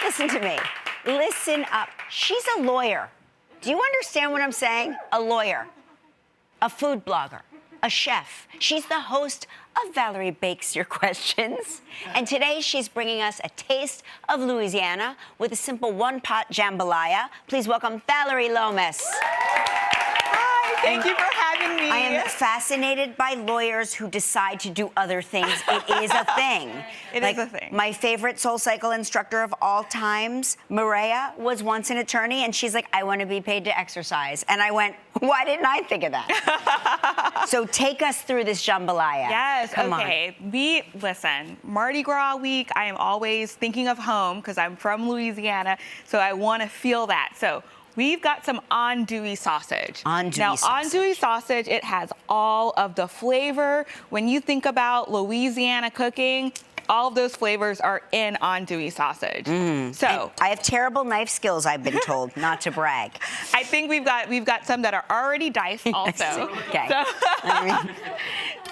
Listen to me. Listen up. She's a lawyer. Do you understand what I'm saying? A lawyer, a food blogger, a chef. She's the host of Vallery Bakes Your Questions. And today she's bringing us a taste of Louisiana with a simple one-pot jambalaya. Please welcome Vallery Lomas. Hi, thank you for having me. I am fascinated by lawyers who decide to do other things. It is a thing. It is a thing. My favorite Soul Cycle instructor of all times, Maria, was once an attorney, and she's like, I want to be paid to exercise. And I went, why didn't I think of that? So take us through this jambalaya. Yes, Come okay. Listen, Mardi Gras week, I am always thinking of home because I'm from Louisiana, so I want to feel that. So we've got some andouille sausage. Andouille sausage, it has all of the flavor. When you think about Louisiana cooking, all of those flavors are in andouille sausage. So And I have terrible knife skills, I've been told, not to brag. I think we've got some that are already diced also. Okay.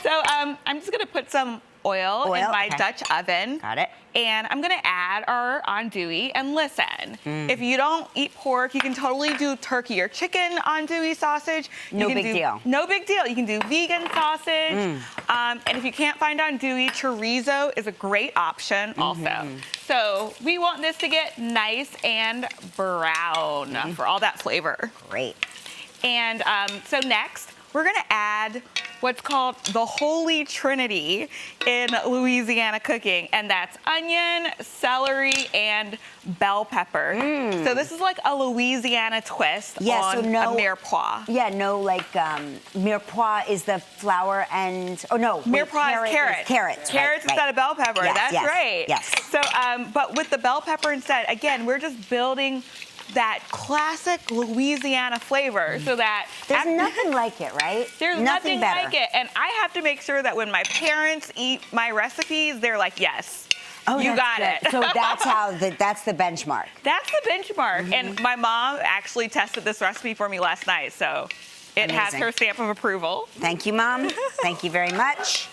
So I'm just gonna put some oil in my Dutch oven. Got it. And I'm gonna add our andouille. And listen, if you don't eat pork, you can totally do turkey or chicken andouille sausage. No big deal. No big deal. You can do vegan sausage. And if you can't find andouille, chorizo is a great option also. So we want this to get nice and brown for all that flavor. Great. And so next, we're gonna add what's called the Holy Trinity in Louisiana cooking, and that's onion, celery, and bell pepper. So this is like a Louisiana twist on a mirepoix. Yeah, mirepoix is the flour and, Mirepoix is carrots. Carrots, Carrots instead of bell pepper, that's right. Yes. So, but with the bell pepper instead, again, we're just building that classic Louisiana flavor so that there's nothing like it, right? There's nothing like it. And I have to make sure that when my parents eat my recipes, they're like, yes, you got it. So that's that's the benchmark. That's the benchmark. And my mom actually tested this recipe for me last night, so it has her stamp of approval. Thank you, Mom. Thank you very much.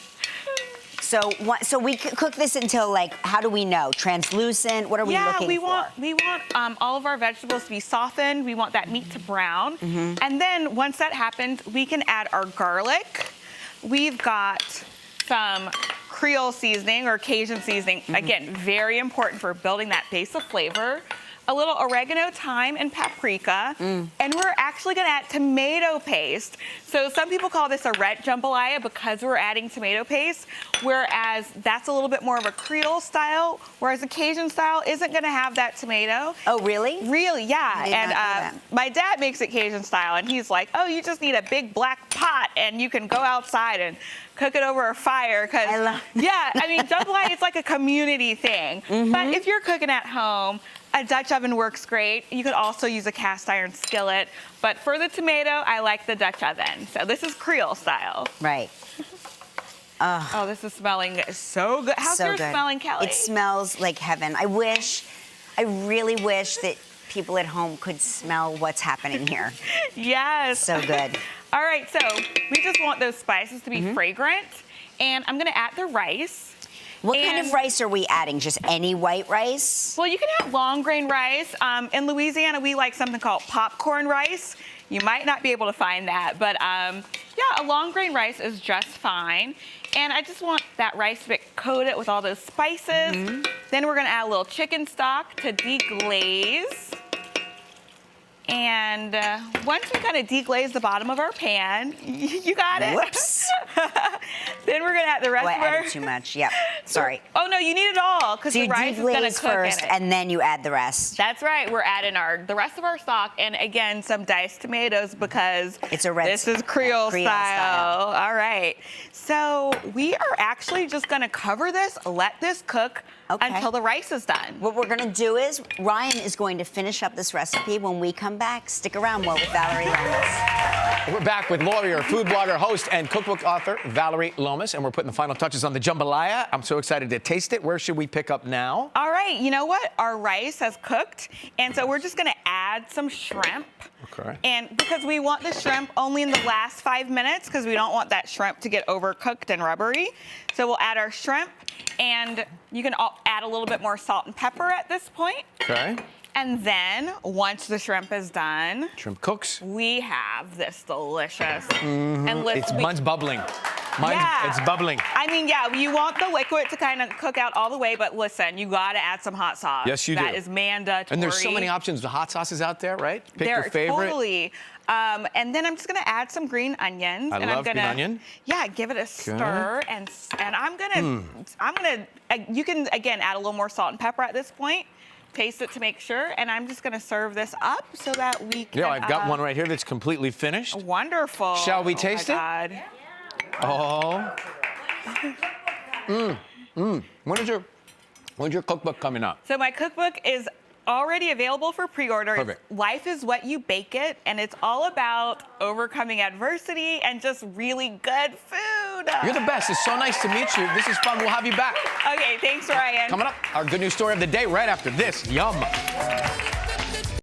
So we cook this until, like, how do we know? Translucent? What are we looking for? Yeah, we want all of our vegetables to be softened. We want that meat to brown. And then once that happens, we can add our garlic. We've got some Creole seasoning or Cajun seasoning. Again, very important for building that base of flavor. A little oregano, thyme, and paprika. And we're actually gonna add tomato paste. So some people call this a red jambalaya because we're adding tomato paste, whereas that's a little bit more of a Creole style, whereas the Cajun style isn't gonna have that tomato. Oh, really? Really, yeah. And my dad makes it Cajun style, and he's like, oh, you just need a big black pot, and you can go outside and cook it over a fire, because I mean, jambalaya is like a community thing. But if you're cooking at home, a Dutch oven works great. You could also use a cast iron skillet. But for the tomato, I like the Dutch oven. So this is Creole style. Right. Oh, this is smelling so good. How's yours smelling, Kelly? It smells like heaven. I really wish that people at home could smell what's happening here. Yes. So good. All right, so we just want those spices to be fragrant. And I'm gonna add the rice. What kind of rice are we adding? Just any white rice? Well, you can have long grain rice. In Louisiana, we like something called popcorn rice. You might not be able to find that, but yeah, a long grain rice is just fine. And I just want that rice to be coated with all those spices. Then we're gonna add a little chicken stock to deglaze. And once we kind of deglaze the bottom of our pan, you got it. Whoops. Then we're gonna add the rest of our... I added too much, yep, sorry. Oh no, you need it all, because the rice is gonna cook first, in it. and then you add the rest. That's right, we're adding the rest of our stock, and again, some diced tomatoes, because this is Creole style. All right, so we are actually just gonna cover this, let this cook until the rice is done. What we're gonna do is, Ryan is going to finish up this recipe. When we come back, stick around. More with Vallery Lomas. We're back with lawyer, food blogger, host, and cookbook author Vallery Lomas, and we're putting the final touches on the jambalaya. I'm so excited to taste it. Where should we pick up now? All right, you know what? Our rice has cooked, and so we're just gonna add some shrimp. Okay. And because we want the shrimp only in the last 5 minutes, because we don't want that shrimp to get overcooked and rubbery. So we'll add our shrimp, and you can add a little bit more salt and pepper at this point. Okay. And then, once the shrimp is done, Shrimp cooks. we have this delicious. And Mine's bubbling. It's bubbling. I mean, yeah, you want the liquid to kind of cook out all the way, but listen, you gotta add some hot sauce. Yes, you do. That is mandatory. And there's so many options. The hot sauces out there, right? Pick your favorite. Totally. And then I'm just gonna add some green onions. I and love I'm gonna, green onion. Yeah, give it a stir, and I'm gonna, you can again add a little more salt and pepper at this point. Taste it to make sure, and I'm just gonna serve this up so that we can. Yeah, I've got one right here that's completely finished. Wonderful. Shall we taste it? God. Oh. When's your cookbook coming up? So my cookbook is already available for pre-order. Perfect. Life is what you bake it, and it's all about overcoming adversity and just really good food. You're the best. It's so nice to meet you. This is fun. We'll have you back. Okay, thanks, Ryan. Coming up, our good news story of the day right after this. Yum.